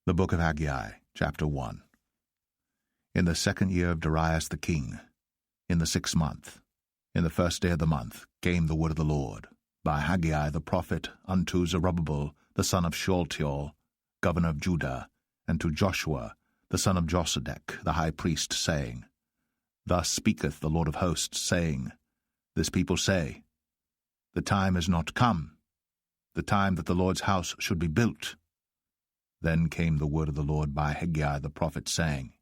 The book of Haggai, chapter 1. In the 2nd year of Darius the king, in the 6th month, in the 1st day of the month, came the word of the Lord, by Haggai the prophet, unto Zerubbabel the son of Shealtiel, governor of Judah, and to Joshua the son of Josedech, the high priest, saying, Thus speaketh the Lord of hosts, saying, This people say, The time is not come, the time that the Lord's house should be built. Then came the word of the Lord by Haggai the prophet, saying,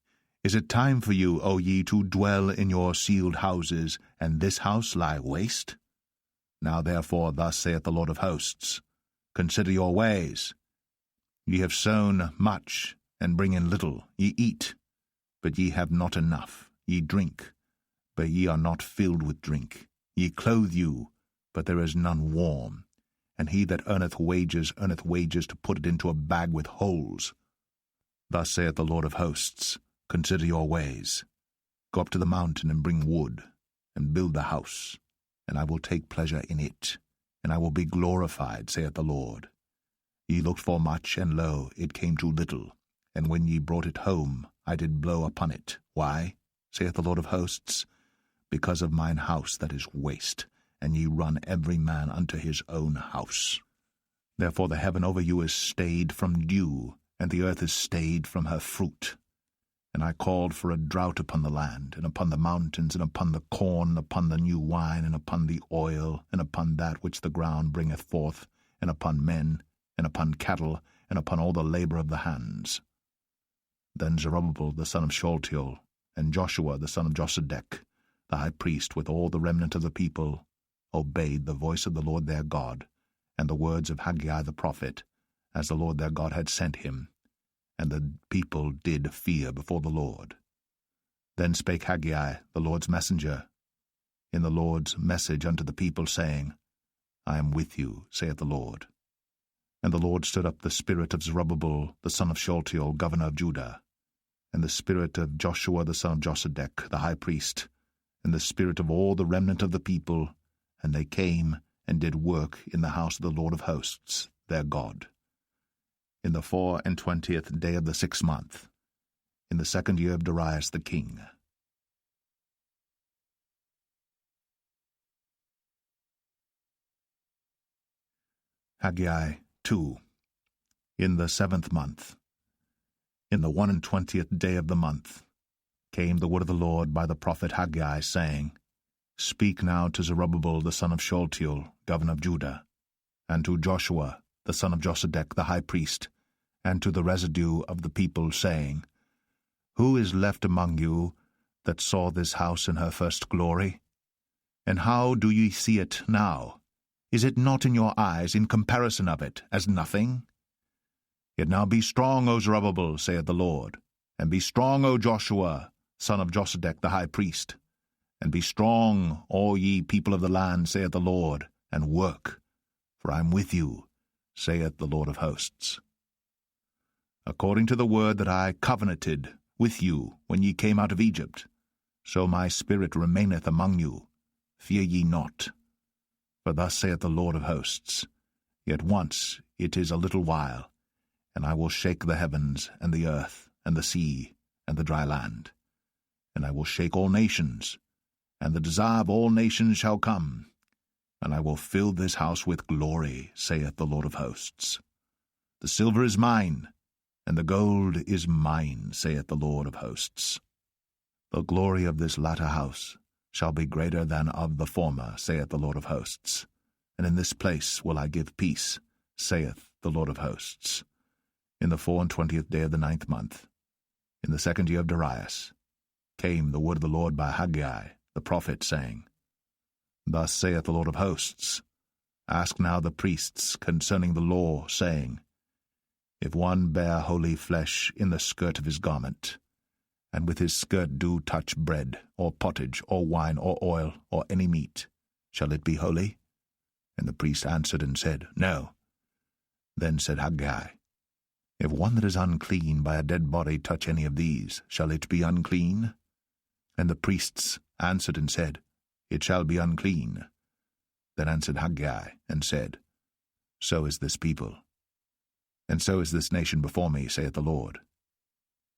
Is it time for you, O ye, to dwell in your sealed houses, and this house lie waste? Now therefore thus saith the Lord of hosts, Consider your ways. Ye have sown much, and bring in little. Ye eat, but ye have not enough. Ye drink, but ye are not filled with drink. Ye clothe you, but there is none warm. And he that earneth wages to put it into a bag with holes. Thus saith the Lord of hosts, Consider your ways. Go up to the mountain and bring wood, and build the house, and I will take pleasure in it, and I will be glorified, saith the Lord. Ye looked for much, and lo, it came to little, and when ye brought it home, I did blow upon it. Why, saith the Lord of hosts? Because of mine house that is waste, and ye run every man unto his own house. Therefore the heaven over you is stayed from dew, and the earth is stayed from her fruit. And I called for a drought upon the land, and upon the mountains, and upon the corn, and upon the new wine, and upon the oil, and upon that which the ground bringeth forth, and upon men, and upon cattle, and upon all the labor of the hands. Then Zerubbabel the son of Shealtiel, and Joshua the son of Josedech, the high priest, with all the remnant of the people, obeyed the voice of the Lord their God, and the words of Haggai the prophet, as the Lord their God had sent him, and the people did fear before the Lord. Then spake Haggai, the Lord's messenger, in the Lord's message unto the people, saying, I am with you, saith the Lord. And the Lord stirred up the spirit of Zerubbabel the son of Shealtiel, governor of Judah, and the spirit of Joshua the son of Josedech, the high priest, and the spirit of all the remnant of the people, and they came and did work in the house of the Lord of hosts, their God. In the 24th day of the 6th month, in the 2nd year of Darius the king. Haggai 2. In the 7th month, in the 21st day of the month, came the word of the Lord by the prophet Haggai, saying, Speak now to Zerubbabel the son of Shealtiel, governor of Judah, and to Joshua the son of Josedech the high priest, and to the residue of the people, saying, Who is left among you that saw this house in her first glory? And how do ye see it now? Is it not in your eyes, in comparison of it, as nothing? Yet now be strong, O Zerubbabel, saith the Lord, and be strong, O Joshua, son of Josedech the high priest, and be strong, all ye people of the land, saith the Lord, and work, for I am with you, saith the Lord of hosts. According to the word that I covenanted with you when ye came out of Egypt, so my spirit remaineth among you. Fear ye not. For thus saith the Lord of hosts, Yet once it is a little while, and I will shake the heavens, and the earth, and the sea, and the dry land. And I will shake all nations, and the desire of all nations shall come, and I will fill this house with glory, saith the Lord of hosts. The silver is mine, and the gold is mine, saith the Lord of hosts. The glory of this latter house shall be greater than of the former, saith the Lord of hosts. And in this place will I give peace, saith the Lord of hosts. In the 24th day of the 9th month, in the 2nd year of Darius, came the word of the Lord by Haggai the prophet, saying, Thus saith the Lord of hosts, Ask now the priests concerning the law, saying, If one bear holy flesh in the skirt of his garment, and with his skirt do touch bread, or pottage, or wine, or oil, or any meat, shall it be holy? And the priest answered and said, No. Then said Haggai, If one that is unclean by a dead body touch any of these, shall it be unclean? And the priests answered and said, It shall be unclean. Then answered Haggai and said, So is this people. And so is this nation before me, saith the Lord.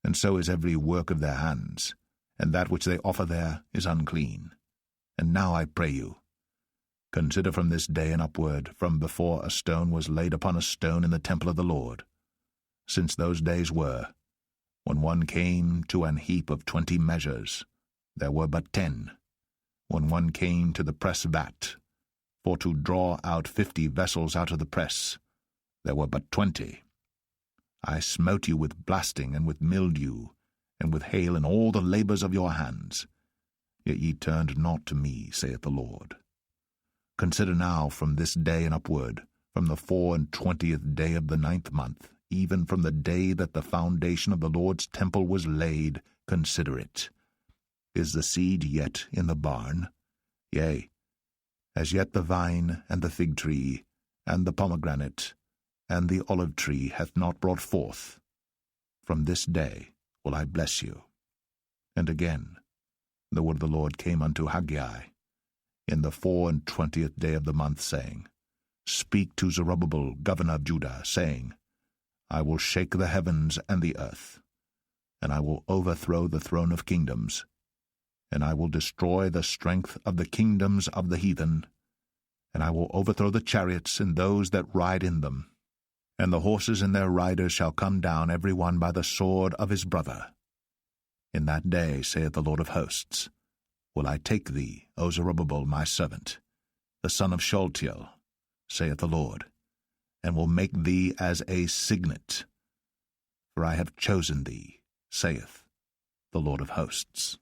And so is every work of their hands, and that which they offer there is unclean. And now I pray you, consider from this day and upward, from before a stone was laid upon a stone in the temple of the Lord, since those days were, when one came to an heap of 20 measures, there were but 10. When one came to the press vat, for to draw out 50 vessels out of the press, there were but 20. I smote you with blasting, and with mildew, and with hail in all the labors of your hands. Yet ye turned not to me, saith the Lord. Consider now from this day and upward, from the 24th day of the 9th month, even from the day that the foundation of the Lord's temple was laid, consider it. Is the seed yet in the barn? Yea, as yet the vine, and the fig tree, and the pomegranate, and the olive tree hath not brought forth. From this day will I bless you. And again the word of the Lord came unto Haggai in the 24th day of the month, saying, Speak to Zerubbabel, governor of Judah, saying, I will shake the heavens and the earth, and I will overthrow the throne of kingdoms, and I will destroy the strength of the kingdoms of the heathen, and I will overthrow the chariots and those that ride in them, and the horses and their riders shall come down every one by the sword of his brother. In that day, saith the Lord of hosts, will I take thee, O Zerubbabel my servant, the son of Shealtiel, saith the Lord, and will make thee as a signet, for I have chosen thee, saith the Lord of hosts.